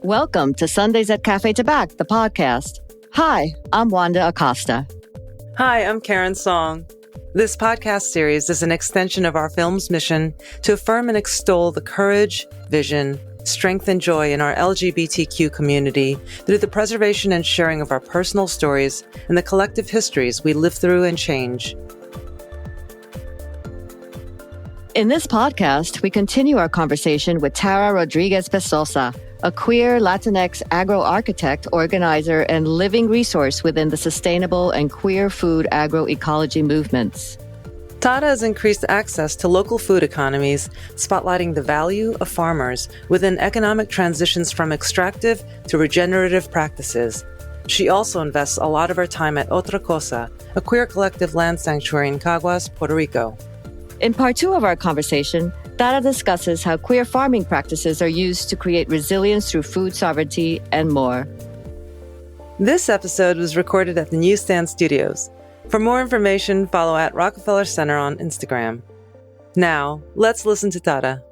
Welcome to Sundays at Cafe Tabac, the podcast. Hi, I'm Wanda Acosta. Hi, I'm Karen Song. This podcast series is an extension of our film's mission to affirm and extol the courage, vision, strength, and joy in our LGBTQ community through the preservation and sharing of our personal stories and the collective histories we live through and change. In this podcast, we continue our conversation with Tara Rodriguez Besosa, a queer Latinx agro-architect, organizer, and living resource within the sustainable and queer food agroecology movements. Tara has increased access to local food economies, spotlighting the value of farmers within economic transitions from extractive to regenerative practices. She also invests a lot of her time at OtraCosa, a queer collective land sanctuary in Caguas, Puerto Rico. In part 2 of our conversation, Tara discusses how queer farming practices are used to create resilience through food sovereignty and more. This episode was recorded at the Newsstand studios. For more information, follow at Rockefeller Center on Instagram. Now, let's listen to Tara.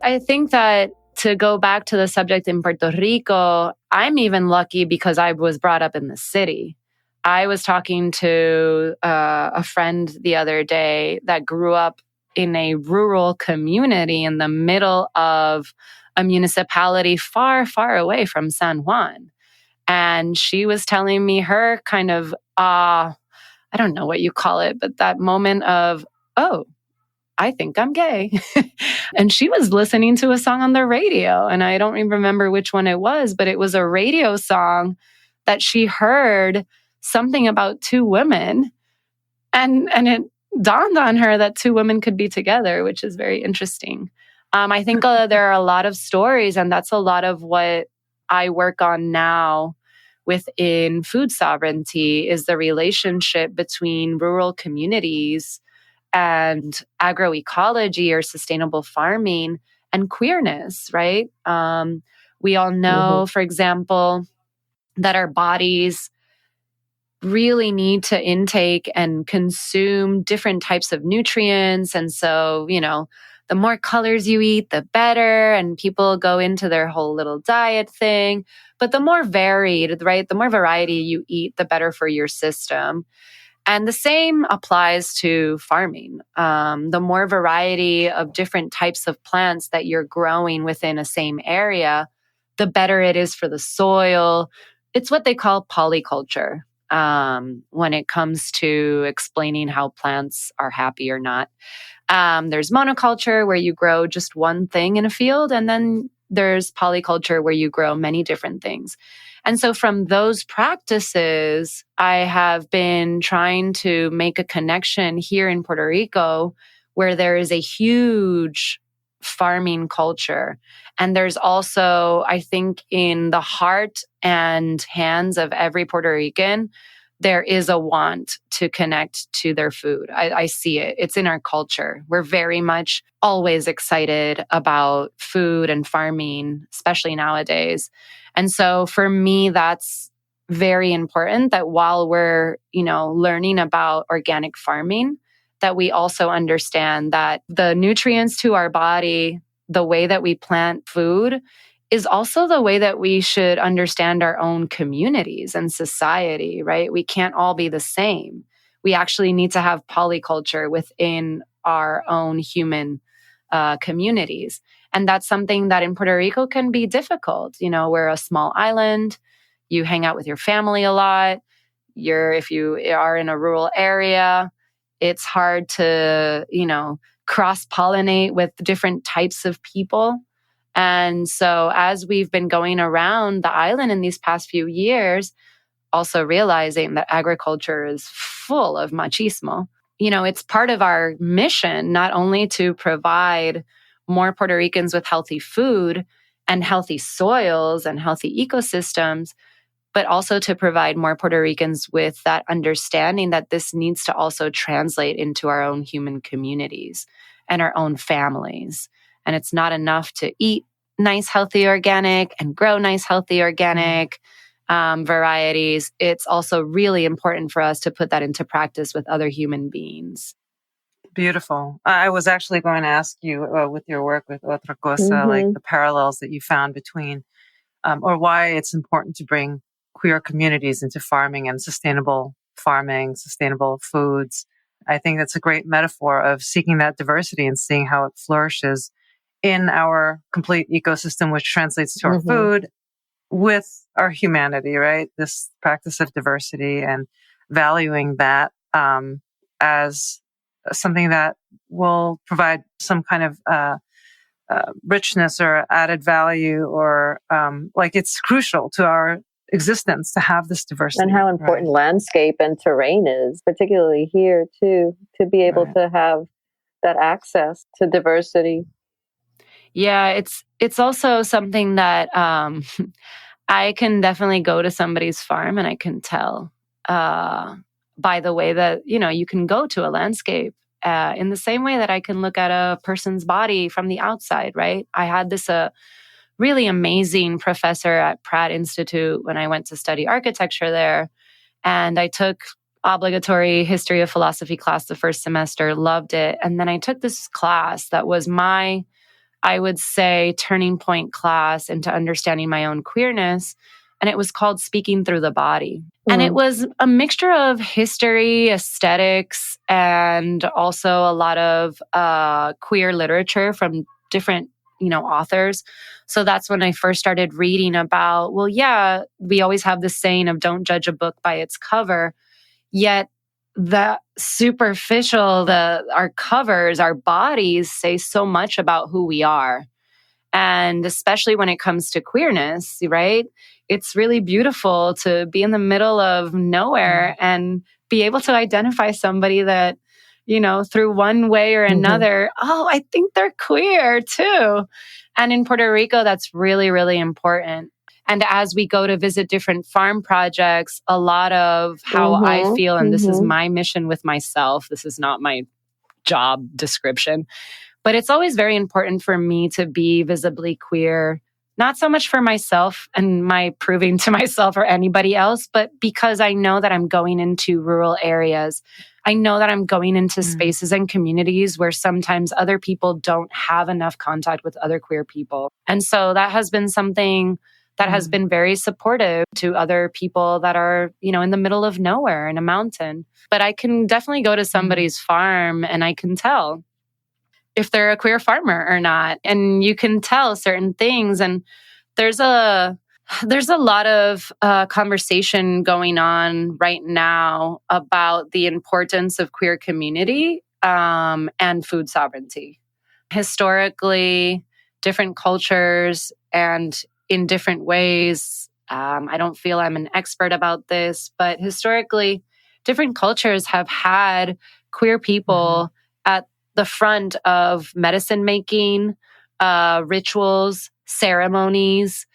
I think that to go back to the subject in Puerto Rico, I'm even lucky because I was brought up in the city. I was talking to a friend the other day that grew up in a rural community in the middle of a municipality far, far away from San Juan. And she was telling me her kind of, I don't know what you call it, but that moment of, oh, I think I'm gay. And she was listening to a song on the radio. And I don't even remember which one it was, but it was a radio song that she heard something about two women. And it dawned on her that two women could be together, which is very interesting. I think there are a lot of stories, and that's a lot of what I work on now within food sovereignty is the relationship between rural communities and agroecology or sustainable farming and queerness, right? We all know, for example, that our bodies really need to intake and consume different types of nutrients. And so, the more colors you eat, the better. And people go into their whole little diet thing. But the more varied, right? The more variety you eat, the better for your system. And the same applies to farming. The more variety of different types of plants that you're growing within a same area, the better it is for the soil. It's what they call polyculture. When it comes to explaining how plants are happy or not. There's monoculture where you grow just one thing in a field, and then there's polyculture where you grow many different things. And so from those practices, I have been trying to make a connection here in Puerto Rico where there is a huge farming culture. And there's also, I think, in the heart and hands of every Puerto Rican, there is a want to connect to their food. I see it. It's in our culture. We're very much always excited about food and farming, especially nowadays. And so for me, that's very important that while we're, learning about organic farming, that we also understand that the nutrients to our body, the way that we plant food, is also the way that we should understand our own communities and society, right? We can't all be the same. We actually need to have polyculture within our own human communities. And that's something that in Puerto Rico can be difficult. We're a small island. You hang out with your family a lot. If you are in a rural area, it's hard to, cross-pollinate with different types of people. And so as we've been going around the island in these past few years, also realizing that agriculture is full of machismo. It's part of our mission, not only to provide more Puerto Ricans with healthy food and healthy soils and healthy ecosystems, but also to provide more Puerto Ricans with that understanding that this needs to also translate into our own human communities and our own families. And it's not enough to eat nice, healthy, organic and grow nice, healthy, organic varieties. It's also really important for us to put that into practice with other human beings. Beautiful. I was actually going to ask you with your work with OtraCosa, like Mm-hmm. the parallels that you found between, or why it's important to bring queer communities into farming and sustainable farming, sustainable foods. I think that's a great metaphor of seeking that diversity and seeing how it flourishes in our complete ecosystem, which translates to our food with our humanity, right? This practice of diversity and valuing that as something that will provide some kind of richness or added value, or like it's crucial to our existence to have this diversity. And how important landscape and terrain is, particularly here too, to be able to have that access to diversity. Yeah, it's also something that I can definitely go to somebody's farm and I can tell by the way that, you can go to a landscape in the same way that I can look at a person's body from the outside, right? I had this really amazing professor at Pratt Institute when I went to study architecture there. And I took obligatory history of philosophy class the first semester, loved it. And then I took this class that was my, I would say, turning point class into understanding my own queerness. And it was called Speaking Through the Body. And it was a mixture of history, aesthetics, and also a lot of queer literature from different, authors. So that's when I first started reading about, well, yeah, we always have this saying of don't judge a book by its cover. Yet the superficial, our covers, our bodies say so much about who we are. And especially when it comes to queerness, right? It's really beautiful to be in the middle of nowhere and be able to identify somebody that, through one way or another, oh, I think they're queer too. And in Puerto Rico, that's really, really important. And as we go to visit different farm projects, a lot of how I feel, and this is my mission with myself, this is not my job description, but it's always very important for me to be visibly queer, not so much for myself and my proving to myself or anybody else, but because I know that I'm going into rural areas. I know that I'm going into spaces and communities where sometimes other people don't have enough contact with other queer people. And so that has been something that has been very supportive to other people that are, in the middle of nowhere in a mountain. But I can definitely go to somebody's farm and I can tell if they're a queer farmer or not. And you can tell certain things. And there's a lot of conversation going on right now about the importance of queer community and food sovereignty. Historically, different cultures and in different ways, I don't feel I'm an expert about this, but historically, different cultures have had queer people at the front of medicine making, rituals, ceremonies,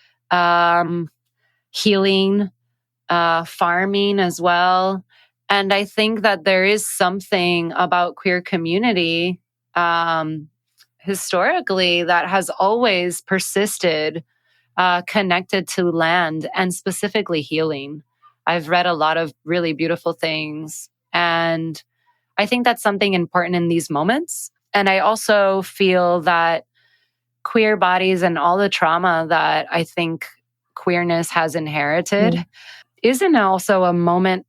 healing, farming as well. And I think that there is something about queer community historically that has always persisted, connected to land and specifically healing. I've read a lot of really beautiful things, and I think that's something important in these moments. And I also feel that queer bodies and all the trauma that I think queerness has inherited isn't also a moment,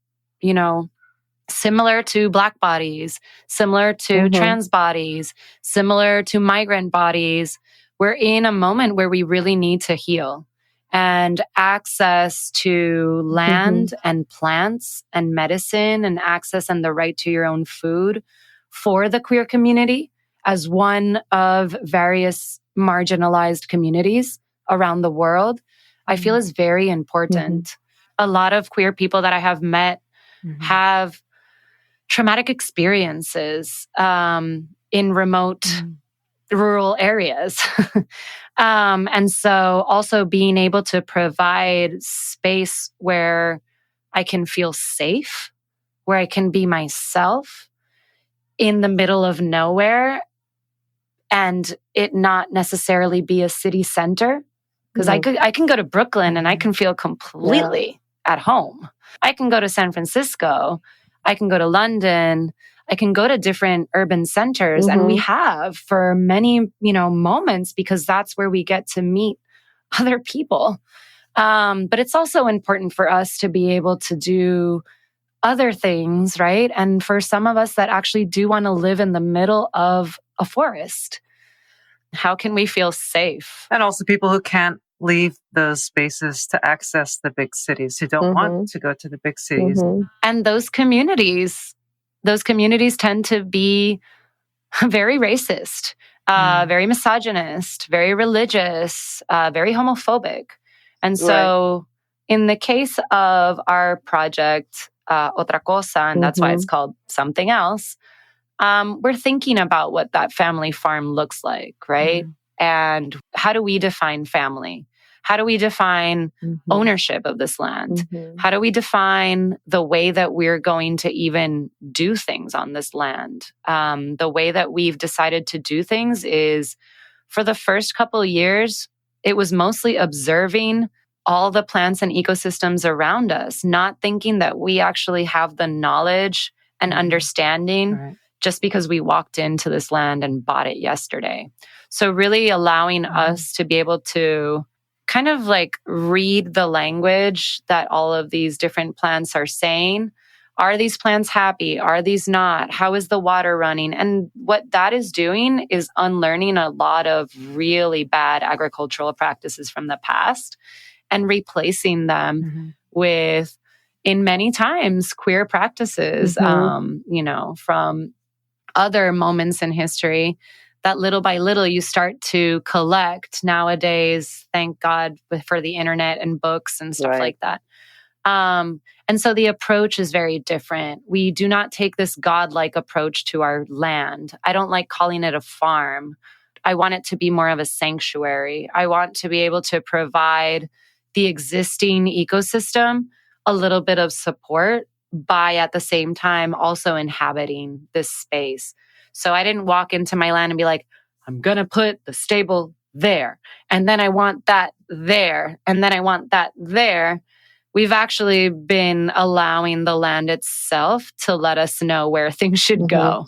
similar to Black bodies, similar to trans bodies, similar to migrant bodies. We're in a moment where we really need to heal, and access to land and plants and medicine and access and the right to your own food for the queer community as one of various marginalized communities around the world, I feel is very important. A lot of queer people that I have met have traumatic experiences in remote rural areas. And so also being able to provide space where I can feel safe, where I can be myself in the middle of nowhere, and it not necessarily be a city center. Because I can go to Brooklyn and I can feel completely at home. I can go to San Francisco. I can go to London. I can go to different urban centers, and we have for many, moments, because that's where we get to meet other people. But it's also important for us to be able to do other things, right? And for some of us that actually do want to live in the middle of a forest, how can we feel safe? And also people who can't leave those spaces to access the big cities, who don't want to go to the big cities. And those communities tend to be very racist, very misogynist, very religious, very homophobic. And so in the case of our project, OtraCosa, and that's why it's called Something Else, we're thinking about what that family farm looks like, right? And how do we define family? How do we define ownership of this land? How do we define the way that we're going to even do things on this land? The way that we've decided to do things is, for the first couple of years, it was mostly observing all the plants and ecosystems around us, not thinking that we actually have the knowledge and understanding just because we walked into this land and bought it yesterday. So really allowing us to be able to kind of like read the language that all of these different plants are saying. Are these plants happy? Are these not? How is the water running? And what that is doing is unlearning a lot of really bad agricultural practices from the past and replacing them with, in many times, queer practices, from other moments in history that little by little you start to collect nowadays. Thank God for the internet and books and stuff like that. And so the approach is very different. We do not take this godlike approach to our land. I don't like calling it a farm. I want it to be more of a sanctuary. I want to be able to provide the existing ecosystem a little bit of support by at the same time also inhabiting this space. So I didn't walk into my land and be like, I'm going to put the stable there, and then I want that there, and then I want that there. We've actually been allowing the land itself to let us know where things should go.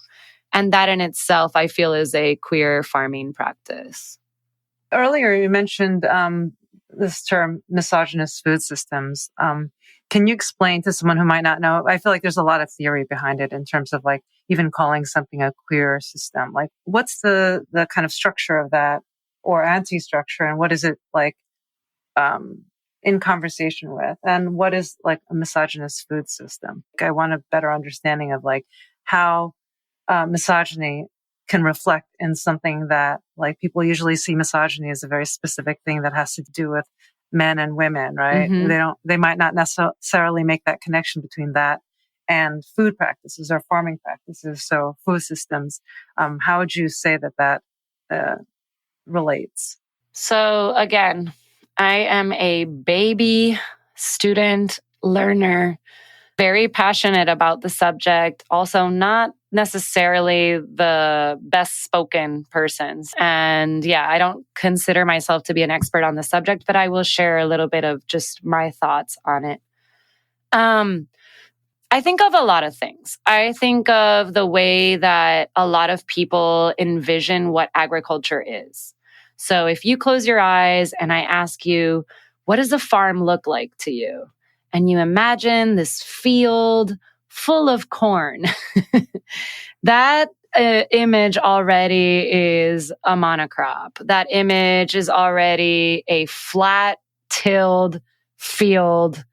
And that in itself, I feel, is a queer farming practice. Earlier, you mentioned this term, misogynist food systems. Can you explain to someone who might not know? I feel like there's a lot of theory behind it in terms of like even calling something a queer system. Like, what's the kind of structure of that, or anti-structure, and what is it like in conversation with? And what is like a misogynist food system? I want a better understanding of like how misogyny can reflect in something that, like, people usually see misogyny as a very specific thing that has to do with men and women, right? They might not necessarily make that connection between that and food practices or farming practices. So food systems, how would you say that relates? So again, I am a baby student learner, very passionate about the subject, also not necessarily the best spoken persons. And yeah, I don't consider myself to be an expert on the subject, but I will share a little bit of just my thoughts on it. I think of a lot of things. I think of the way that a lot of people envision what agriculture is. So if you close your eyes and I ask you, what does a farm look like to you? And you imagine this field full of corn. That image already is a monocrop. That image is already a flat, tilled field.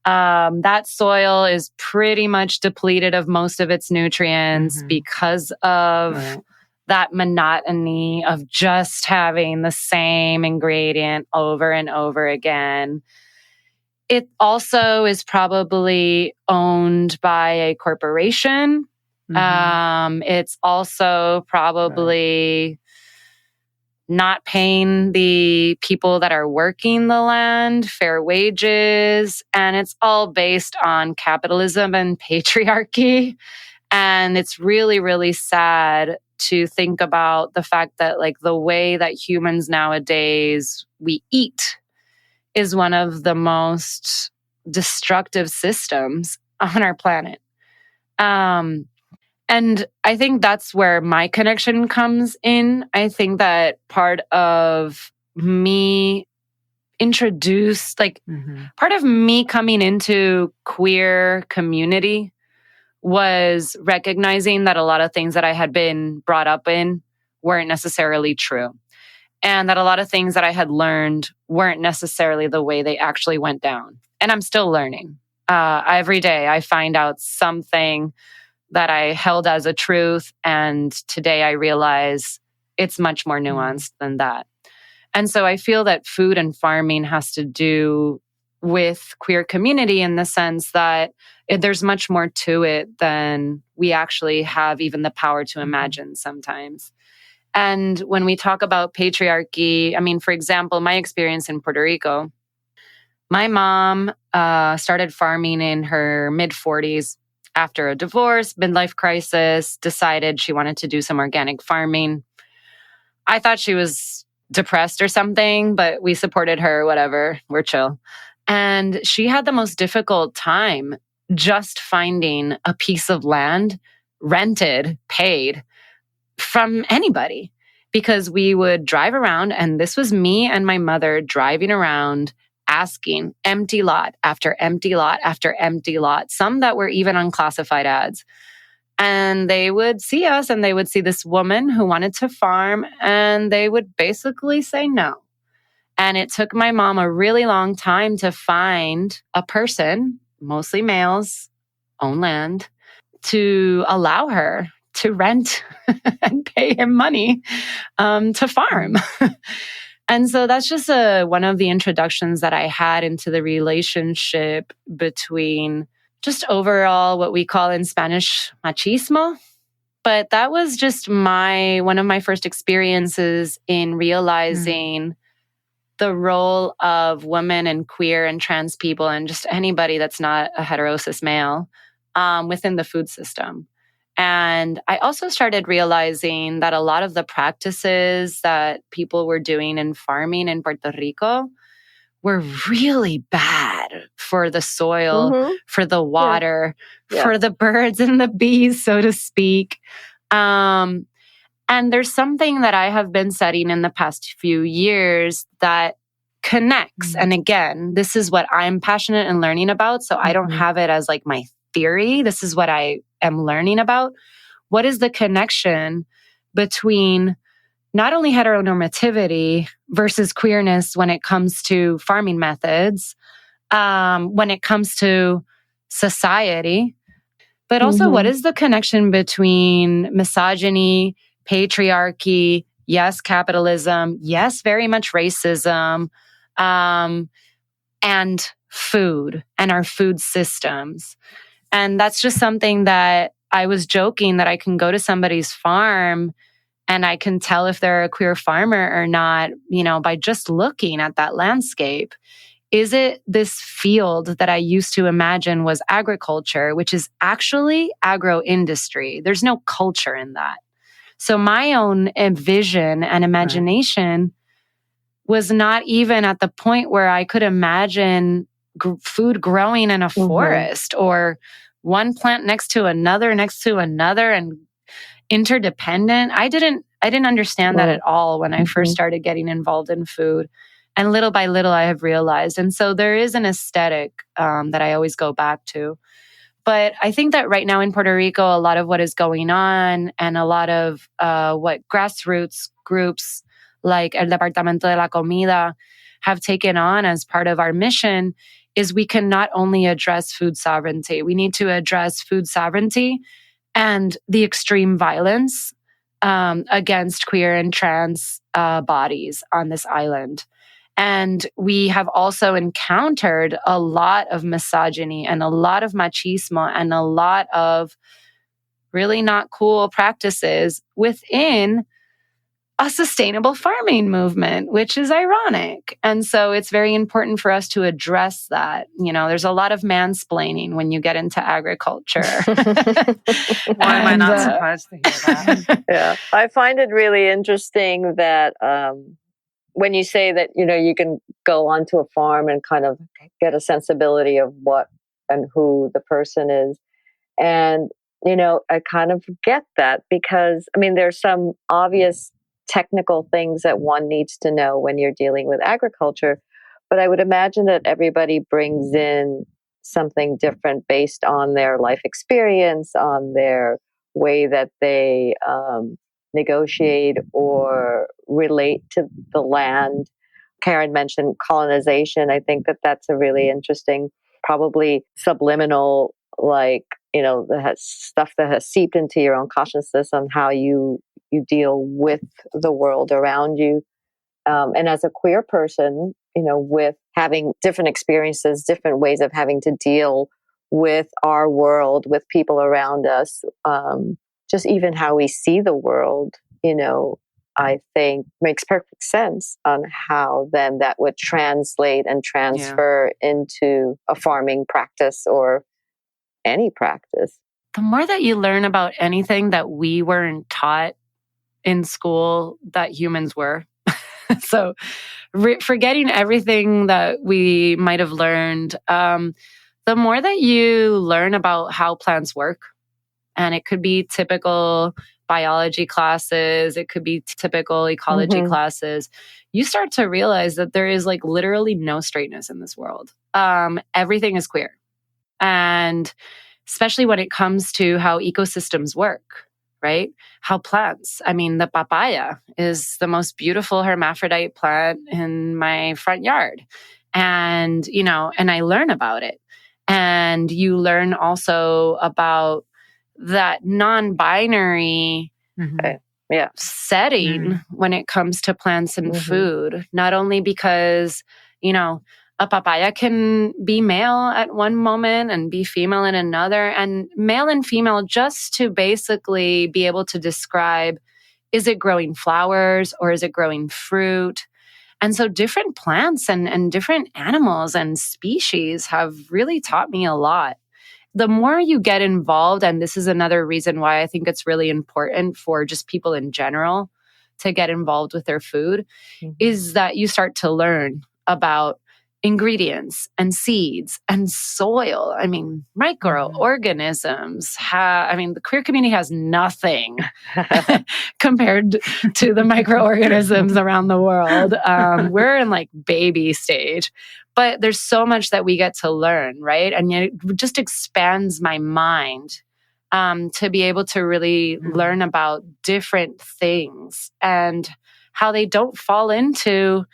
That soil is pretty much depleted of most of its nutrients because of that monotony of just having the same ingredient over and over again. It also is probably owned by a corporation. It's also probably not paying the people that are working the land fair wages. And it's all based on capitalism and patriarchy. And it's really, really sad to think about the fact that, like, the way that humans nowadays we eat is one of the most destructive systems on our planet. And I think that's where my connection comes in. I think that part of me part of me coming into queer community was recognizing that a lot of things that I had been brought up in weren't necessarily true. And that a lot of things that I had learned weren't necessarily the way they actually went down. And I'm still learning. Every day I find out something that I held as a truth. And today I realize it's much more nuanced than that. And so I feel that food and farming has to do with queer community in the sense that there's much more to it than we actually have even the power to imagine sometimes. And when we talk about patriarchy, I mean, for example, my experience in Puerto Rico, my mom started farming in her mid-40s after a divorce, midlife crisis, decided she wanted to do some organic farming. I thought she was depressed or something, but we supported her, whatever, we're chill. And she had the most difficult time just finding a piece of land, rented, paid, from anybody, because we would drive around, and this was me and my mother driving around asking empty lot after empty lot after empty lot, some that were even on classified ads. And they would see us and they would see this woman who wanted to farm, and they would basically say no. And it took my mom a really long time to find a person, mostly males, own land, to allow her to rent and pay him money to farm. And so that's just one of the introductions that I had into the relationship between just overall what we call in Spanish machismo. But that was just one of my first experiences in realizing the role of women and queer and trans people and just anybody that's not a heterosis male within the food system. And I also started realizing that a lot of the practices that people were doing in farming in Puerto Rico were really bad for the soil, for the water, for the birds and the bees, so to speak. And there's something that I have been studying in the past few years that connects. And again, this is what I'm passionate and learning about. So I don't have it as like my theory. This is what I am learning about. What is the connection between not only heteronormativity versus queerness when it comes to farming methods, when it comes to society, but also what is the connection between misogyny, patriarchy, yes, capitalism, yes, very much racism, and food and our food systems. And that's just something that I was joking that I can go to somebody's farm and I can tell if they're a queer farmer or not, by just looking at that landscape. Is it this field that I used to imagine was agriculture, which is actually agro-industry? There's no culture in that. So my own vision and imagination was not even at the point where I could imagine food growing in a forest or one plant next to another and interdependent. I didn't understand that at all when I first started getting involved in food. And little by little, I have realized. And so there is an aesthetic that I always go back to. But I think that right now in Puerto Rico, a lot of what is going on and a lot of what grassroots groups like El Departamento de la Comida have taken on as part of our mission is we can not only address food sovereignty, we need to address food sovereignty and the extreme violence against queer and trans bodies on this island. And we have also encountered a lot of misogyny and a lot of machismo and a lot of really not cool practices within a sustainable farming movement, which is ironic. And so it's very important for us to address that. There's a lot of mansplaining when you get into agriculture. Why am I not surprised to hear that? Yeah, I find it really interesting that when you say that, you can go onto a farm and kind of get a sensibility of what and who the person is. And I kind of get that because, I mean, there's some obvious technical things that one needs to know when you're dealing with agriculture, but I would imagine that everybody brings in something different based on their life experience, on their way that they negotiate or relate to the land. Karen mentioned colonization. I think that that's a really interesting, probably subliminal, like, that has stuff that has seeped into your own consciousness on how you deal with the world around you. And as a queer person, with having different experiences, different ways of having to deal with our world, with people around us, just even how we see the world, I think makes perfect sense on how then that would translate and transfer into a farming practice or any practice. The more that you learn about anything that we weren't taught in school that humans were. So forgetting everything that we might have learned, the more that you learn about how plants work, and it could be typical biology classes, it could be typical ecology classes, you start to realize that there is like literally no straightness in this world. Everything is queer. And especially when it comes to how ecosystems work, right? How plants, I mean, the papaya is the most beautiful hermaphrodite plant in my front yard. And, and I learn about it. And you learn also about that non-binary setting when it comes to plants and food, not only because, a papaya can be male at one moment and be female in another, and male and female just to basically be able to describe, is it growing flowers or is it growing fruit? And so different plants and different animals and species have really taught me a lot. The more you get involved, and this is another reason why I think it's really important for just people in general to get involved with their food, is that you start to learn about ingredients and seeds and soil. I mean, microorganisms the queer community has nothing compared to the microorganisms around the world. We're in like baby stage, but there's so much that we get to learn, right? And it just expands my mind to be able to really learn about different things and how they don't fall into,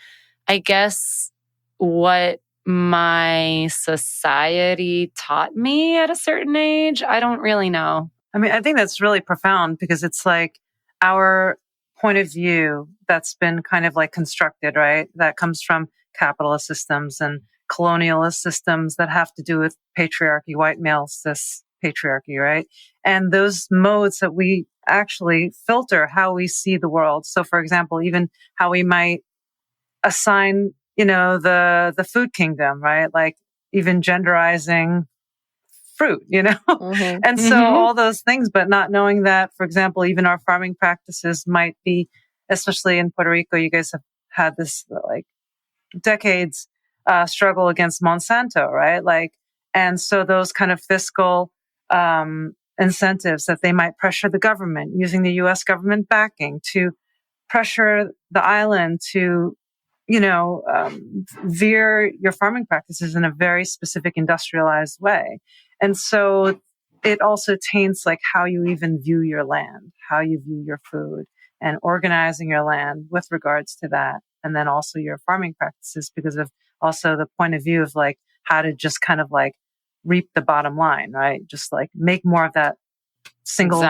I guess, what my society taught me at a certain age. I don't really know. I mean, I think that's really profound because it's like our point of view that's been kind of like constructed, right? That comes from capitalist systems and colonialist systems that have to do with patriarchy, white male cis patriarchy, right? And those modes that we actually filter how we see the world. So for example, even how we might assign the food kingdom, right? Like even genderizing fruit, And so all those things, but not knowing that, for example, even our farming practices might be, especially in Puerto Rico, you guys have had this like decades struggle against Monsanto, right? Like, and so those kind of fiscal incentives that they might pressure the government using the U.S. government backing to pressure the island to veer your farming practices in a very specific industrialized way. And so it also taints like how you even view your land, how you view your food, and organizing your land with regards to that. And then also your farming practices because of also the point of view of like how to just kind of like reap the bottom line, right? Just like make more of that single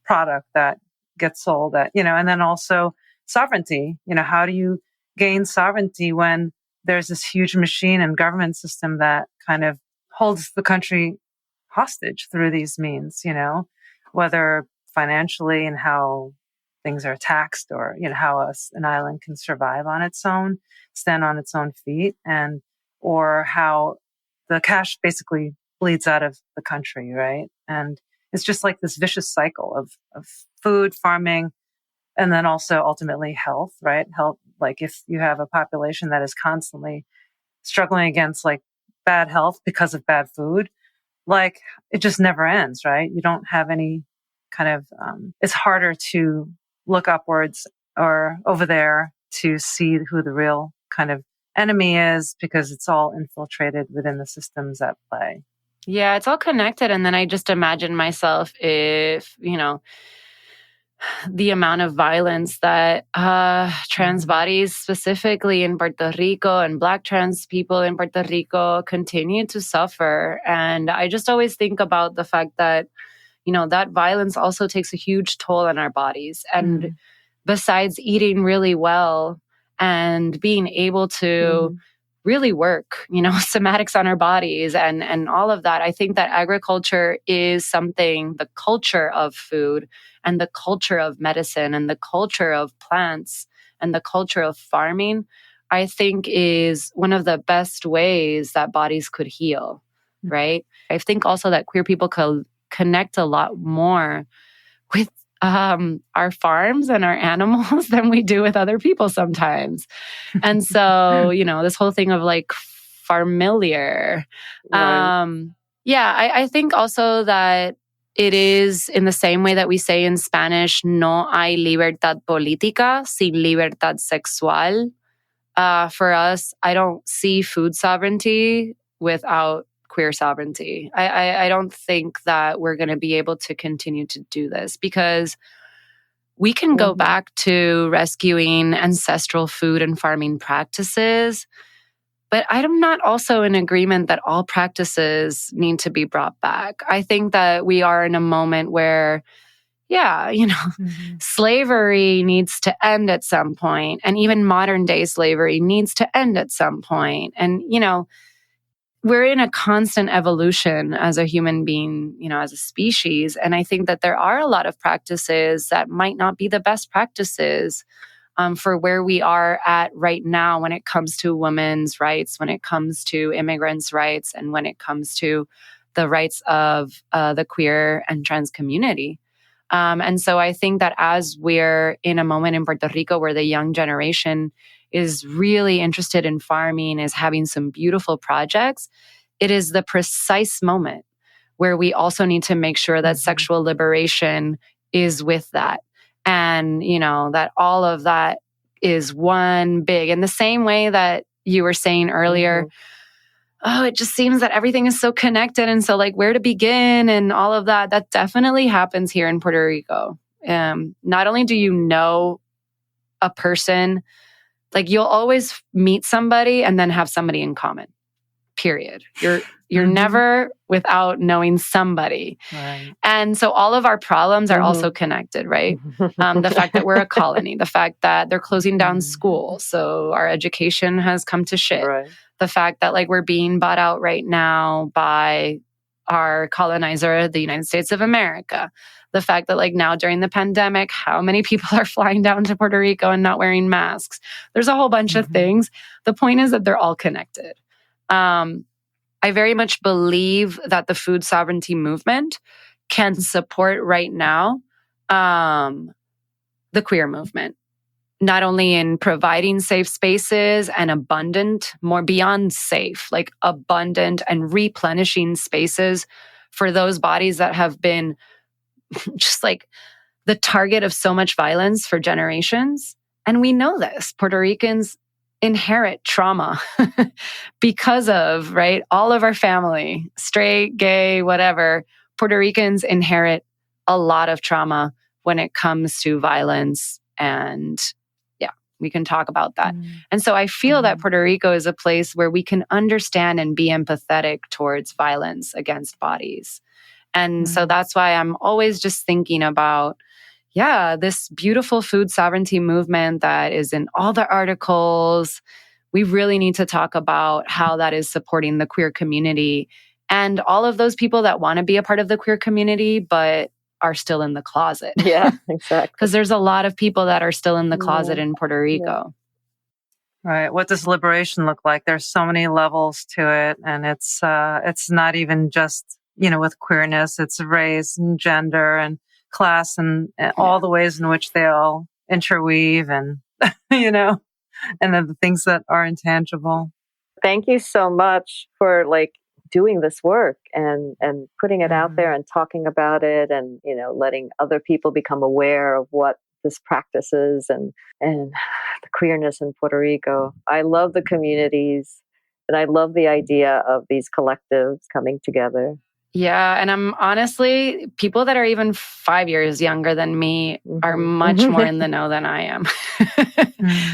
product that gets sold at, and then also sovereignty, how do you gain sovereignty when there's this huge machine and government system that kind of holds the country hostage through these means, whether financially and how things are taxed or, how an island can survive on its own, stand on its own feet, and or how the cash basically bleeds out of the country, right? And it's just like this vicious cycle of food, farming, and then also ultimately health, right? Health, like if you have a population that is constantly struggling against like bad health because of bad food, like it just never ends, right? You don't have any kind of, it's harder to look upwards or over there to see who the real kind of enemy is, because it's all infiltrated within the systems at play. Yeah, it's all connected. And then I just imagine myself if, the amount of violence that trans bodies, specifically in Puerto Rico, and Black trans people in Puerto Rico continue to suffer. And I just always think about the fact that, that violence also takes a huge toll on our bodies. And besides eating really well and being able to really work, somatics on our bodies and all of that, I think that agriculture is something, the culture of food and the culture of medicine and the culture of plants and the culture of farming, I think is one of the best ways that bodies could heal, right? I think also that queer people could connect a lot more with our farms and our animals than we do with other people sometimes. And so, this whole thing of like familiar. Right. I think also that it is in the same way that we say in Spanish, no hay libertad política sin libertad sexual. For us, I don't see food sovereignty without queer sovereignty. I don't think that we're going to be able to continue to do this, because we can go back to rescuing ancestral food and farming practices, but I'm not also in agreement that all practices need to be brought back. I think that we are in a moment where, slavery needs to end at some point, and even modern day slavery needs to end at some point. And, we're in a constant evolution as a human being, as a species. And I think that there are a lot of practices that might not be the best practices for where we are at right now when it comes to women's rights, when it comes to immigrants' rights, and when it comes to the rights of the queer and trans community. And so I think that as we're in a moment in Puerto Rico where the young generation is really interested in farming, is having some beautiful projects, it is the precise moment where we also need to make sure that sexual liberation is with that. And, that all of that is one big, in the same way that you were saying earlier, it just seems that everything is so connected. And so like where to begin and all of that, that definitely happens here in Puerto Rico. Not only do you know a person, like you'll always meet somebody and then have somebody in common, period. You're never without knowing somebody. Right. And so all of our problems are also connected, right? The fact that we're a colony, the fact that they're closing down schools, so our education has come to shit. Right. The fact that like we're being bought out right now by our colonizer, the United States of America. The fact that like now during the pandemic, how many people are flying down to Puerto Rico and not wearing masks? There's a whole bunch of things. The point is that they're all connected. I very much believe that the food sovereignty movement can support right now the queer movement, not only in providing safe spaces and abundant, more beyond safe, like abundant and replenishing spaces for those bodies that have been just like the target of so much violence for generations. And we know this. Puerto Ricans inherit trauma because of, right, all of our family, straight, gay, whatever. Puerto Ricans inherit a lot of trauma when it comes to violence. And we can talk about that. And so I feel that Puerto Rico is a place where we can understand and be empathetic towards violence against bodies. And so that's why I'm always just thinking about, this beautiful food sovereignty movement that is in all the articles. We really need to talk about how that is supporting the queer community and all of those people that want to be a part of the queer community, but are still in the closet. Yeah, exactly. Because there's a lot of people that are still in the closet in Puerto Rico. Right. What does liberation look like? There's so many levels to it. And it's not even just, with queerness, it's race and gender and class and all the ways in which they all interweave and, and then the things that are intangible. Thank you so much for doing this work and putting it out there and talking about it, and letting other people become aware of what this practice is, and the queerness in Puerto Rico. I love the communities, and I love the idea of these collectives coming together. Yeah. And I'm honestly, people that are even 5 years younger than me are much more in the know than I am.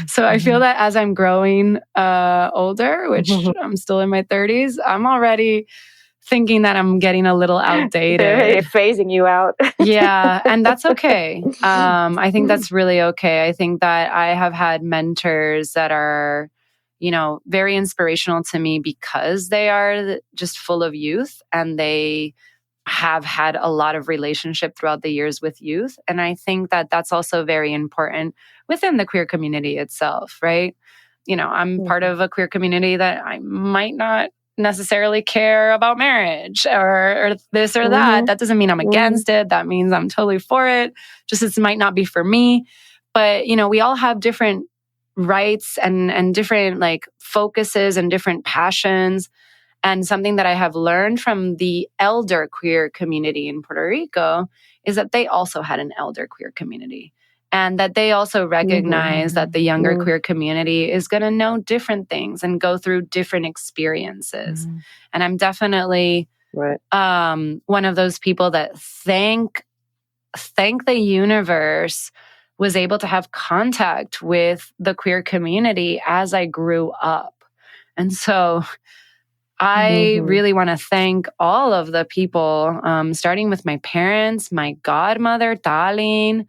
So I feel that as I'm growing older, which I'm still in my 30s, I'm already thinking that I'm getting a little outdated. They're phasing you out. Yeah. And that's okay. I think that's really okay. I think that I have had mentors that are, very inspirational to me because they are just full of youth, and they have had a lot of relationship throughout the years with youth. And I think that that's also very important within the queer community itself, right? I'm part of a queer community that I might not necessarily care about marriage or this or that. That doesn't mean I'm against it. That means I'm totally for it. Just it might not be for me. But, we all have different rights and different like focuses and different passions. And something that I have learned from the elder queer community in Puerto Rico is that they also had an elder queer community, and that they also recognize that the younger queer community is going to know different things and go through different experiences. And I'm definitely one of those people that thank the universe was able to have contact with the queer community as I grew up. And so I really want to thank all of the people, starting with my parents, my godmother, Talin,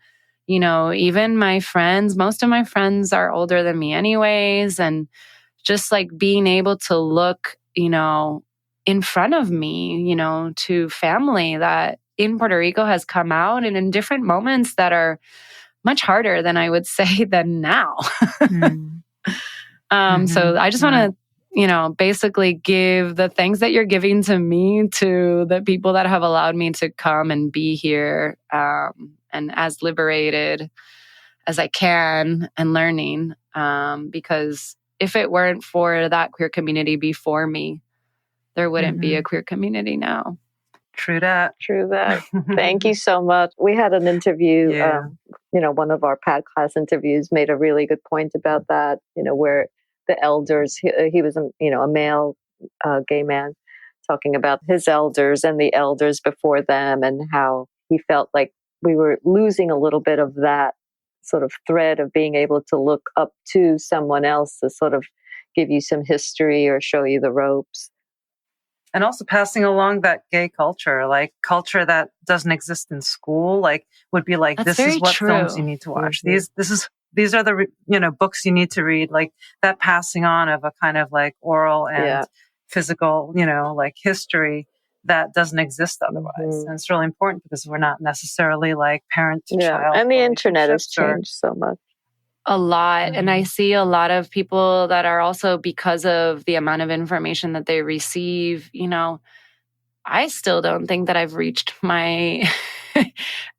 even my friends. Most of my friends are older than me anyways. And just like being able to look, in front of me, to family that in Puerto Rico has come out and in different moments that are much harder than I would say than now. So I just want to, basically give the things that you're giving to me to the people that have allowed me to come and be here, and as liberated as I can and learning. Because if it weren't for that queer community before me, there wouldn't be a queer community now. True that. Thank you so much. We had an interview, one of our pad class interviews made a really good point about that, where the elders, he was, a male gay man, talking about his elders and the elders before them, and how he felt like we were losing a little bit of that sort of thread of being able to look up to someone else to sort of give you some history or show you the ropes. And also passing along that gay culture, like culture that doesn't exist in school, like would be like, That's this is what true. films you need to watch. These are the, books you need to read, like that passing on of a kind of like oral and physical, like history that doesn't exist otherwise. And it's really important because we're not necessarily like parent to child. And the internet has changed so much. A lot. And I see a lot of people that are also, because of the amount of information that they receive, I still don't think that I've reached my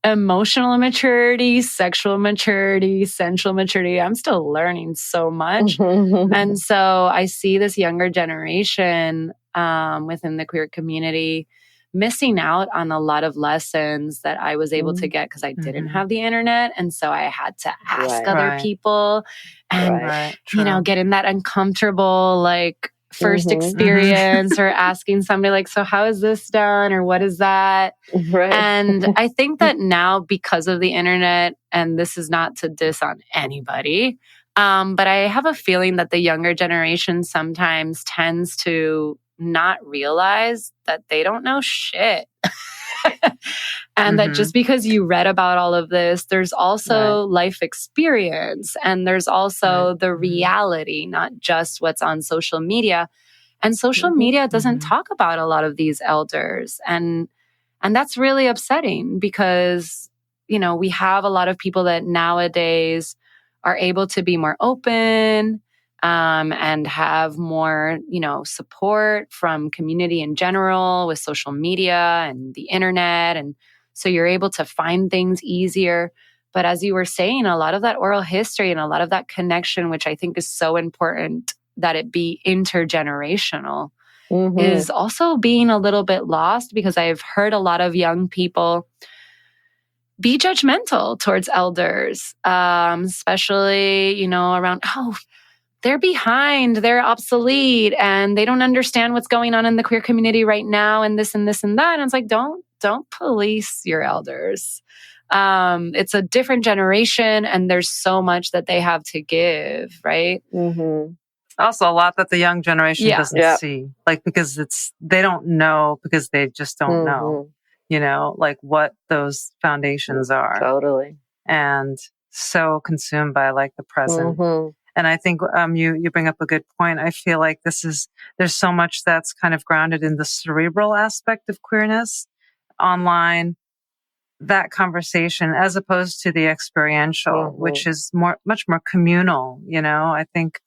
emotional maturity, sexual maturity, sensual maturity. I'm still learning so much. And so I see this younger generation within the queer community missing out on a lot of lessons that I was able to get because I didn't have the internet. And so I had to ask other people and, get in that uncomfortable, like, first experience or asking somebody like, so how is this done? Or what is that? And I think that now, because of the internet, and this is not to diss on anybody, but I have a feeling that the younger generation sometimes tends to not realize that they don't know shit. And that just because you read about all of this, there's also life experience, and there's also the reality, not just what's on social media. And social media doesn't talk about a lot of these elders. And that's really upsetting because, we have a lot of people that nowadays are able to be more open, and have more, support from community in general with social media and the internet. And so you're able to find things easier. But as you were saying, a lot of that oral history and a lot of that connection, which I think is so important that it be intergenerational, is also being a little bit lost, because I've heard a lot of young people be judgmental towards elders, especially, around, they're behind, they're obsolete, and they don't understand what's going on in the queer community right now, and this and this and that. And it's like, don't police your elders. It's a different generation, and there's so much that they have to give, right? Also, a lot that the young generation doesn't see, because they don't know, because they just don't know. What those foundations are. Totally. And so consumed by the present. And I think you bring up a good point. I feel like there's so much that's kind of grounded in the cerebral aspect of queerness online, that conversation, as opposed to the experiential, which is much more communal. I think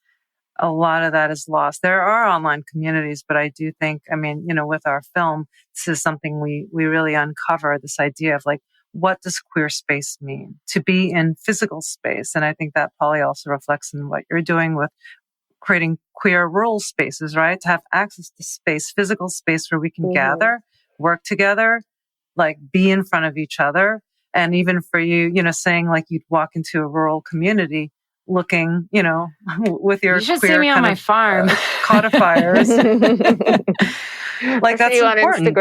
a lot of that is lost. There are online communities, but I do think, with our film, this is something we really uncover, this idea of what does queer space mean? To be in physical space. And I think that probably also reflects in what you're doing with creating queer rural spaces, right? To have access to space, physical space where we can gather, work together, be in front of each other. And even for you, saying you'd walk into a rural community looking, with your you should queer see me on my farm codifiers. That's important,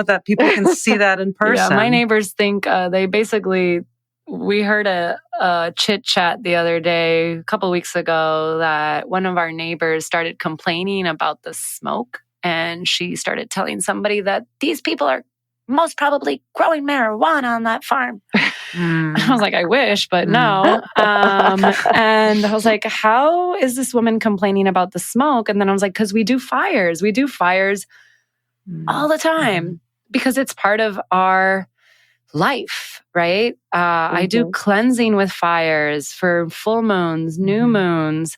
that people can see that in person. Yeah, my neighbors think we heard a chit chat the other day, a couple of weeks ago, that one of our neighbors started complaining about the smoke, and she started telling somebody that these people are most probably growing marijuana on that farm. I was like, I wish, but no. And I was like, how is this woman complaining about the smoke? And then I was like, because we do fires. We do fires all the time because it's part of our life, right? I do cleansing with fires for full moons, new moons.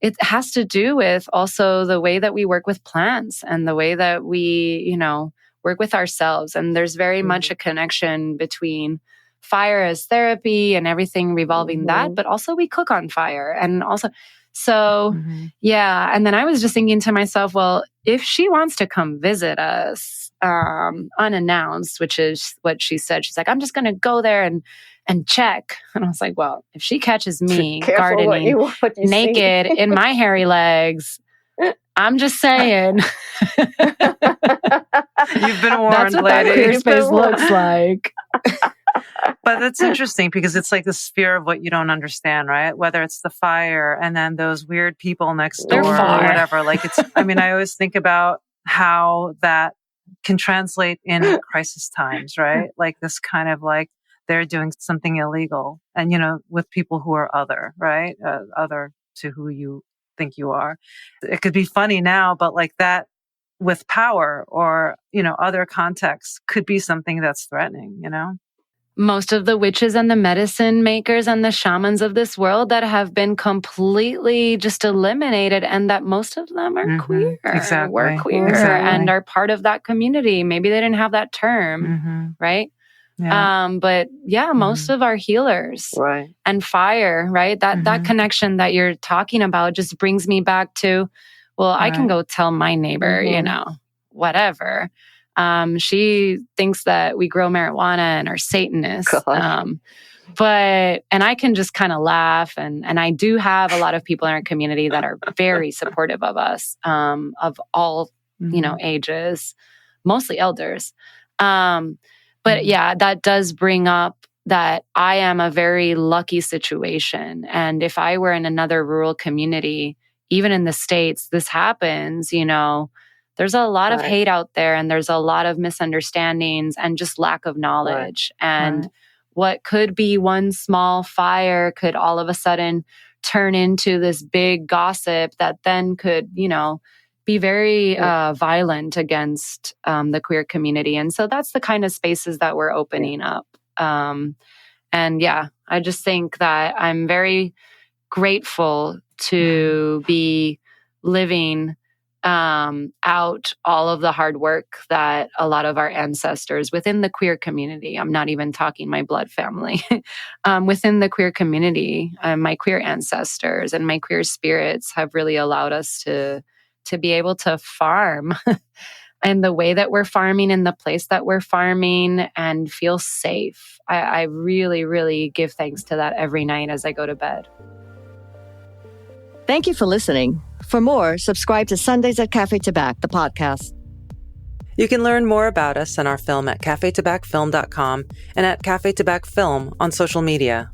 It has to do with also the way that we work with plants and the way that we, work with ourselves. And there's very much a connection between fire as therapy and everything revolving that, but also we cook on fire. And also, And then I was just thinking to myself, well, if she wants to come visit us unannounced, which is what she said, she's like, I'm just going to go there and check. And I was like, well, if she catches me gardening naked in my hairy legs, I'm just saying. You've been warned, that's what lady. That queer space looks like. But that's interesting because it's the sphere of what you don't understand, right? Whether it's the fire and then those weird people next door or whatever. I always think about how that can translate in crisis times, right? This kind of they're doing something illegal and, with people who are other, right? Other to who you think you are. It could be funny now, but that with power or, other contexts could be something that's threatening, Most of the witches and the medicine makers and the shamans of this world that have been completely just eliminated, and that most of them are queer. Exactly. We're queer and are part of that community. Maybe they didn't have that term, right? Yeah. But most of our healers and fire, right? That connection that you're talking about just brings me back to, well, I can go tell my neighbor, whatever. She thinks that we grow marijuana and are Satanists. And I can just kind of laugh. And I do have a lot of people in our community that are very supportive of us, of all, ages, mostly elders. But that does bring up that I am a very lucky situation. And if I were in another rural community, even in the States, this happens, there's a lot of hate out there and there's a lot of misunderstandings and just lack of knowledge. And what could be one small fire could all of a sudden turn into this big gossip that then could, be very violent against the queer community. And so that's the kind of spaces that we're opening up. I just think that I'm very grateful to be living out all of the hard work that a lot of our ancestors within the queer community, I'm not even talking my blood family, within the queer community, my queer ancestors and my queer spirits have really allowed us to to be able to farm and the way that we're farming and the place that we're farming and feel safe. I really, really give thanks to that every night as I go to bed. Thank you for listening. For more, subscribe to Sundays at Cafe Tabac, the podcast. You can learn more about us and our film at cafetabacfilm.com and at Cafe Tabac Film on social media.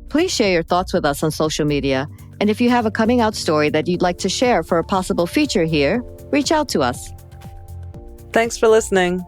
Please share your thoughts with us on social media. And if you have a coming out story that you'd like to share for a possible feature here, reach out to us. Thanks for listening.